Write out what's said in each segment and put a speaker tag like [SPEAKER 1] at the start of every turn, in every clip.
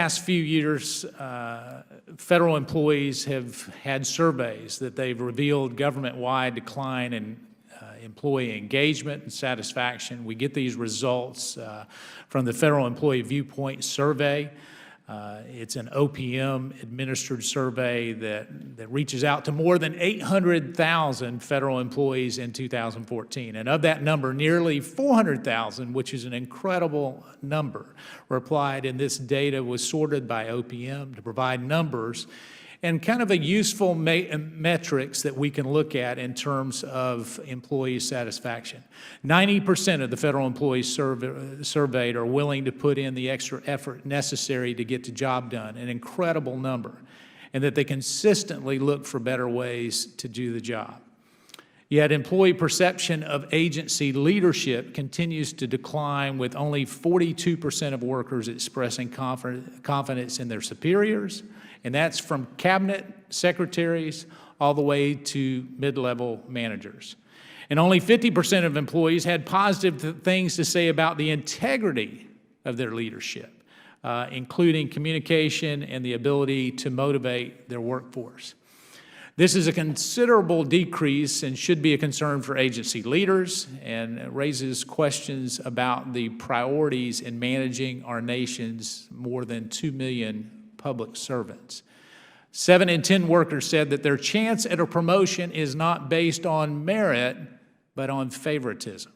[SPEAKER 1] Past few years, federal employees have had surveys that they've revealed government-wide decline in employee engagement and satisfaction. We get these results from the Federal Employee Viewpoint Survey. It's an OPM-administered survey that reaches out to more than 800,000 federal employees in 2014. And of that number, nearly 400,000, which is an incredible number, replied, and this data was sorted by OPM to provide numbers and kind of a useful metrics that we can look at in terms of employee satisfaction. 90% of the federal employees surveyed are willing to put in the extra effort necessary to get the job done, an incredible number, and that they consistently look for better ways to do the job. Yet employee perception of agency leadership continues to decline, with only 42% of workers expressing confidence in their superiors, and that's from cabinet secretaries all the way to mid-level managers. And only 50% of employees had positive things to say about the integrity of their leadership, including communication and the ability to motivate their workforce. This is a considerable decrease and should be a concern for agency leaders, and raises questions about the priorities in managing our nation's more than 2 million public servants. 7 in 10 workers said that their chance at a promotion is not based on merit, but on favoritism,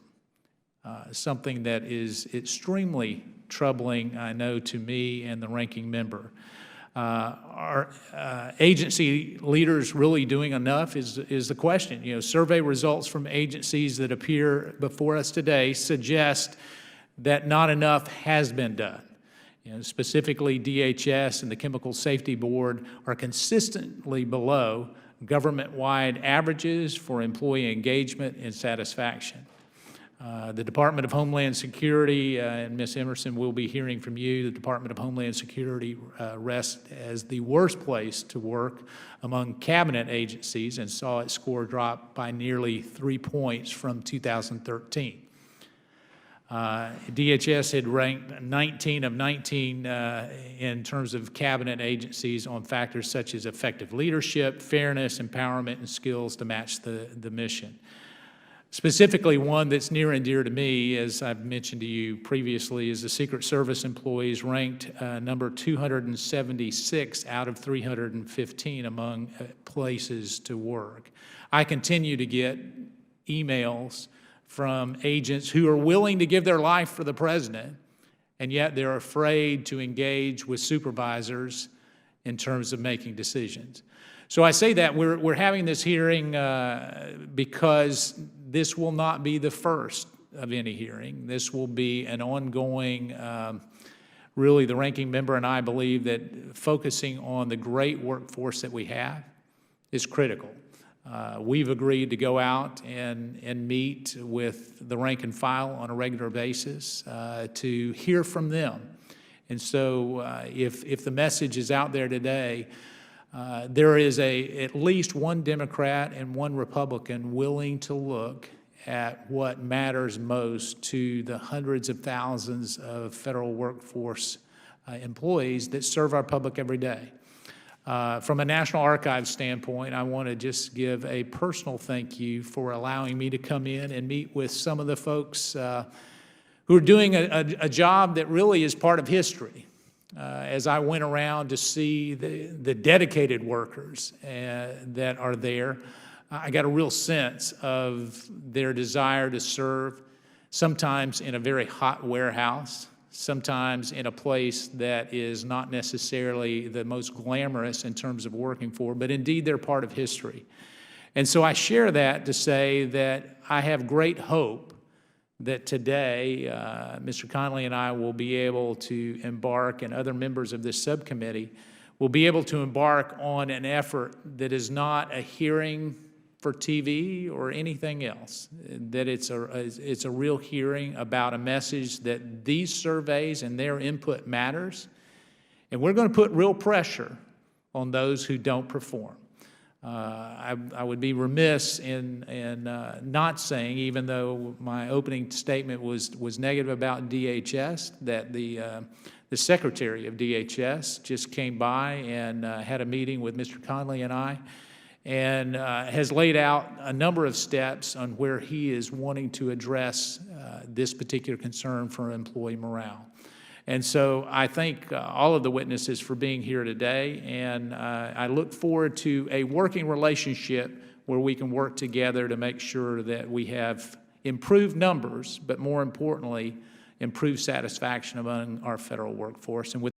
[SPEAKER 1] something that is extremely troubling, I know, to me and the ranking member. Are agency leaders really doing enough is the question. You know, survey results from agencies that appear before us today suggest that not enough has been done. You know, specifically, DHS and the Chemical Safety Board are consistently below government-wide averages for employee engagement and satisfaction. The Department of Homeland Security, and Ms. Emerson, will be hearing from you, the Department of Homeland Security rests as the worst place to work among cabinet agencies and saw its score drop by nearly 3 points from 2013. DHS had ranked 19 of 19 in terms of cabinet agencies on factors such as effective leadership, fairness, empowerment, and skills to match the mission. Specifically, one that's near and dear to me, as I've mentioned to you previously, is the Secret Service employees ranked number 276 out of 315 among places to work. I continue to get emails from agents who are willing to give their life for the president, and yet they're afraid to engage with supervisors in terms of making decisions. So I say that we're having this hearing because this will not be the first of any hearing. This will be an ongoing, really the ranking member and I believe that focusing on the great workforce that we have is critical. We've agreed to go out and meet with the rank and file on a regular basis to hear from them. And so if the message is out there today, there is at least one Democrat and one Republican willing to look at what matters most to the hundreds of thousands of federal workforce employees that serve our public every day. From a National Archives standpoint, I want to just give a personal thank you for allowing me to come in and meet with some of the folks who are doing a job that really is part of history. As I went around to see the dedicated workers that are there, I got a real sense of their desire to serve, sometimes in a very hot warehouse, sometimes in a place that is not necessarily the most glamorous in terms of working for, but indeed they're part of history. And so I share that to say that I have great hope that today Mr. Connolly and I will be able to embark, and other members of this subcommittee will be able to embark on an effort that is not a hearing for TV or anything else, that it's a real hearing about a message that these surveys and their input matters, and we're going to put real pressure on those who don't perform. I would be remiss in not saying, even though my opening statement was negative about DHS, that the Secretary of DHS just came by and had a meeting with Mr. Conley and I, and has laid out a number of steps on where he is wanting to address this particular concern for employee morale. And so I thank all of the witnesses for being here today, and I look forward to a working relationship where we can work together to make sure that we have improved numbers, but more importantly, improved satisfaction among our federal workforce. And with